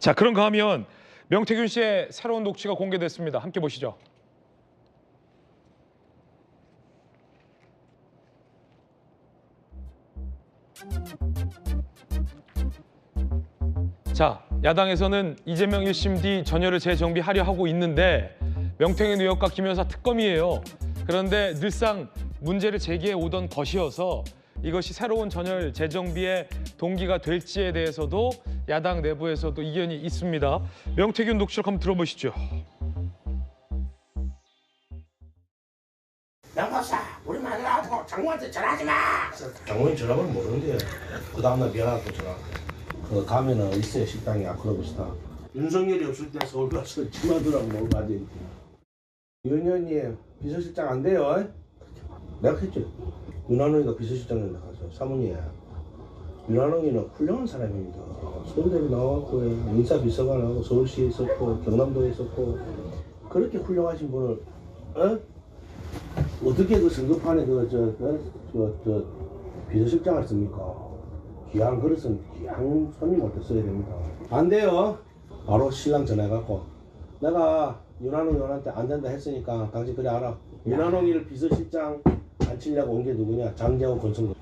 자, 그런가 하면 명태균 씨의 새로운 녹취가 공개됐습니다. 함께 보시죠. 자, 야당에서는 이재명 1심 뒤 전열을 재정비하려 하고 있는데 명태균 의원과 김 여사 특검이에요. 그런데 늘상 문제를 제기해 오던 것이어서 이것이 새로운 전열 재정비의 동기가 될지에 대해서도 야당 내부에서도 이견이 있습니다. 명태균 녹취록 한번 들어보시죠. 양 박사, 우리 마누라하고 장모한테 전화하지 마. 장모님 전화번호 모르는데 그 다음날 미안하다고 전화. 그 가면은 있어요 식당에 아크로버스타. 윤석열이 없을 때 서울 가서 지마두라고 놀고 앉아있지. 윤현이 비서실장 안 돼요. 내가 했죠. 윤한홍이가 비서실장에 나가서 사모님. 윤한홍이는 훌륭한 사람입니다. 서울대를 나왔고 인사비서관하고 서울시에 있었고 경남도에 있었고 그렇게 훌륭하신 분을 어떻게 그 선거판에 저 비서실장을 씁니까? 귀한 그릇은 귀한 손님한테 써야 됩니다. 안 돼요. 바로 신랑 전화해갖고 내가 윤한홍 의원한테 안 된다 했으니까 당신 그래 알아. 윤한홍이를 비서실장 안 치려고 온 게 누구냐? 장재원 권성동.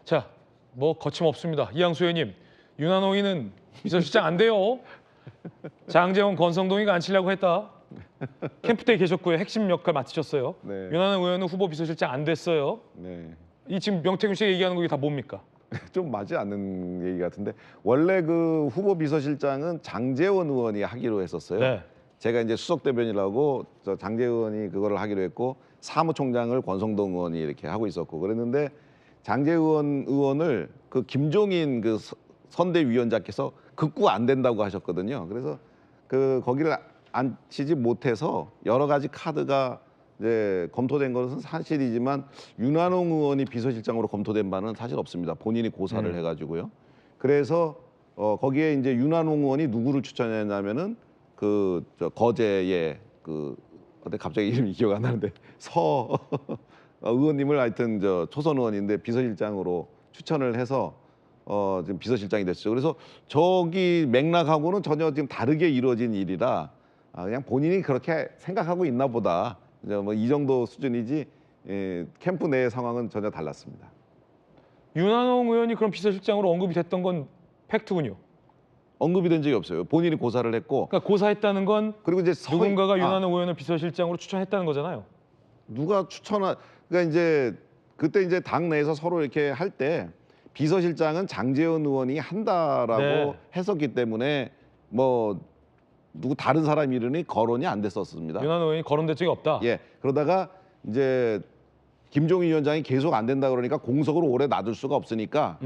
자, 뭐 거침없습니다. 이양수 의원님, 윤한홍이는 비서실장 안 돼요. 장재원, 권성동이가 안 치려고 했다. 캠프 때 계셨고요. 핵심 역할 맡으셨어요. 네. 윤한홍 의원은 후보 비서실장 안 됐어요. 네. 이 지금 명태균 씨가 얘기하는 게 다 뭡니까? 좀 맞지 않는 얘기 같은데 원래 그 후보 비서실장은 장재원 의원이 하기로 했었어요. 네. 제가 이제 수석 대변이라고 저 장재원 의원이 그거를 하기로 했고 사무총장을 권성동 의원이 이렇게 하고 있었고 그랬는데 장재원 의원을 그 김종인 그 선대위원장께서 극구 안 된다고 하셨거든요. 그래서 그 거기를 앉히지 못해서 여러 가지 카드가 이제 검토된 것은 사실이지만 윤한홍 의원이 비서실장으로 검토된 바는 사실 없습니다. 본인이 고사를 해가지고요. 그래서 거기에 이제 윤한홍 의원이 누구를 추천했냐면은 그 저 거제의 그 근데 갑자기 이름이 기억 안 나는데 서 의원님을 하여튼 저 초선 의원인데 비서실장으로 추천을 해서 지금 비서실장이 됐죠. 그래서 저기 맥락하고는 전혀 지금 다르게 이루어진 일이라 그냥 본인이 그렇게 생각하고 있나 보다. 이제 뭐 이 정도 수준이지 캠프 내 상황은 전혀 달랐습니다. 윤한홍 의원이 그럼 비서실장으로 언급이 됐던 건 팩트군요. 언급이 된 적이 없어요. 본인이 고사를 했고. 그러니까 고사했다는 건 그리고 이제 누군가가 윤한홍 의원을 비서실장으로 추천했다는 거잖아요. 누가 그러니까 이제 그때 이제 당 내에서 서로 이렇게 할 때 비서실장은 장재원 의원이 한다라고 네. 했었기 때문에 뭐 누구 다른 사람 이름이 거론이 안 됐었습니다. 윤한홍 의원이 거론된 적이 없다. 예. 그러다가 이제 김종인 위원장이 계속 안 된다 그러니까 공석으로 오래 놔둘 수가 없으니까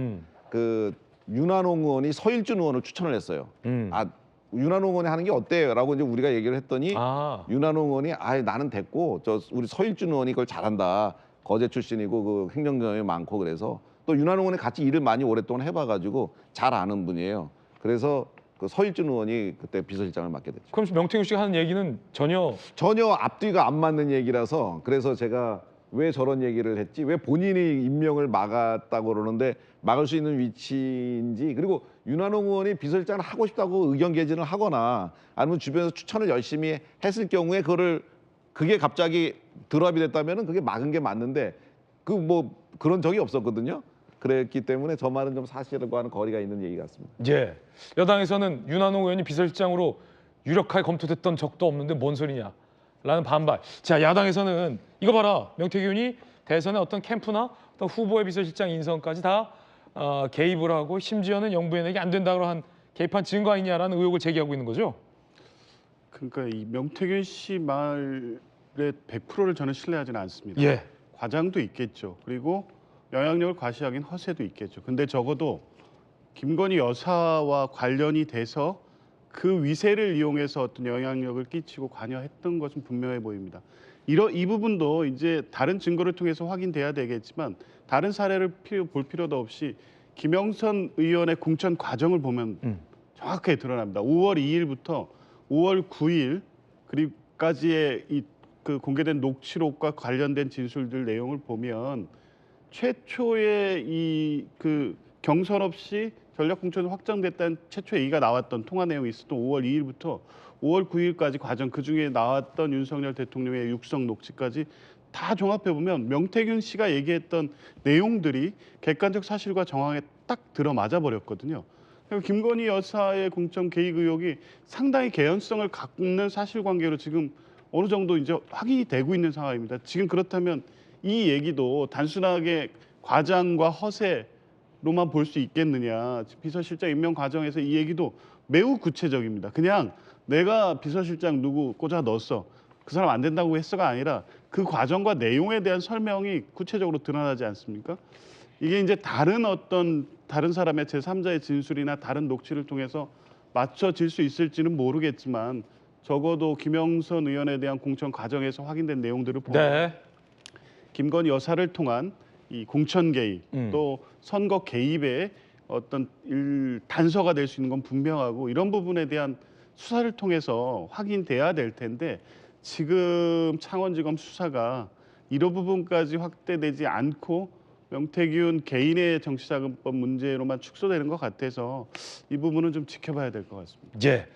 그 윤한홍 의원이 서일준 의원을 추천을 했어요. 윤한홍 의원이 하는 게 어때요?라고 이제 우리가 얘기를 했더니 윤한홍 의원이 나는 됐고 저 우리 서일준 의원이 그걸 잘한다. 거제 출신이고 그 행정 경험이 많고 그래서 또 윤한홍 의원이 같이 일을 많이 오랫동안 해봐가지고 잘 아는 분이에요. 그래서 그 서일준 의원이 그때 비서실장을 맡게 됐죠. 그럼 명태균 씨가 하는 얘기는 전혀 앞뒤가 안 맞는 얘기라서 그래서 제가 왜 저런 얘기를 했지? 왜 본인이 임명을 막았다고 그러는데 막을 수 있는 위치인지 그리고 윤한홍 의원이 비서실장을 하고 싶다고 의견 개진을 하거나 아니면 주변에서 추천을 열심히 했을 경우에 그게 갑자기 드랍이 됐다면은 그게 막은 게 맞는데 그 뭐 그런 적이 없었거든요. 그랬기 때문에 저 말은 좀 사실과는 거리가 있는 얘기 같습니다. 예. 여당에서는 윤한홍 의원이 비서실장으로 유력하게 검토됐던 적도 없는데 뭔 소리냐 라는 반발. 자, 야당에서는 이거 봐라. 명태균이 대선의 어떤 캠프나 어떤 후보의 비서실장 인선까지 다 개입을 하고 심지어는 영부인에게 안 된다고 한 개입한 증거 아니냐라는 의혹을 제기하고 있는 거죠. 그러니까 이 명태균 씨 말에 100%를 저는 신뢰하지는 않습니다. 예. 과장도 있겠죠. 그리고 영향력을 과시하긴 허세도 있겠죠. 근데 적어도 김건희 여사와 관련이 돼서 그 위세를 이용해서 어떤 영향력을 끼치고 관여했던 것은 분명해 보입니다. 이 부분도 이제 다른 증거를 통해서 확인돼야 되겠지만 다른 사례를 볼 필요도 없이 김영선 의원의 공천 과정을 보면 정확하게 드러납니다. 5월 2일부터 5월 9일 그리고까지의 그 공개된 녹취록과 관련된 진술들 내용을 보면 최초의 그 경선 없이 전략 공천이 확정됐다는 최초 얘기가 나왔던 통화 내용이 있었던 5월 2일부터 5월 9일까지 과정 그중에 나왔던 윤석열 대통령의 육성 녹취까지 다 종합해 보면 명태균 씨가 얘기했던 내용들이 객관적 사실과 정황에 딱 들어맞아 버렸거든요. 김건희 여사의 공천 개입 의혹이 상당히 개연성을 갖는 사실관계로 지금 어느 정도 이제 확인이 되고 있는 상황입니다. 지금 그렇다면 이 얘기도 단순하게 과장과 허세로만 볼 수 있겠느냐. 비서실장 임명 과정에서 이 얘기도 매우 구체적입니다. 그냥 내가 비서실장 누구 꽂아 넣었어. 그 사람 안 된다고 했어가 아니라 그 과정과 내용에 대한 설명이 구체적으로 드러나지 않습니까? 이게 이제 다른 사람의 제3자의 진술이나 다른 녹취를 통해서 맞춰질 수 있을지는 모르겠지만 적어도 김영선 의원에 대한 공천 과정에서 확인된 내용들을 보면 네. 김건희 여사를 통한 이 공천 개입 또 선거 개입의 어떤 단서가 될 수 있는 건 분명하고 이런 부분에 대한 수사를 통해서 확인돼야 될 텐데 지금 창원지검 수사가 이런 부분까지 확대되지 않고 명태균 개인의 정치자금법 문제로만 축소되는 것 같아서 이 부분은 좀 지켜봐야 될 것 같습니다. 예.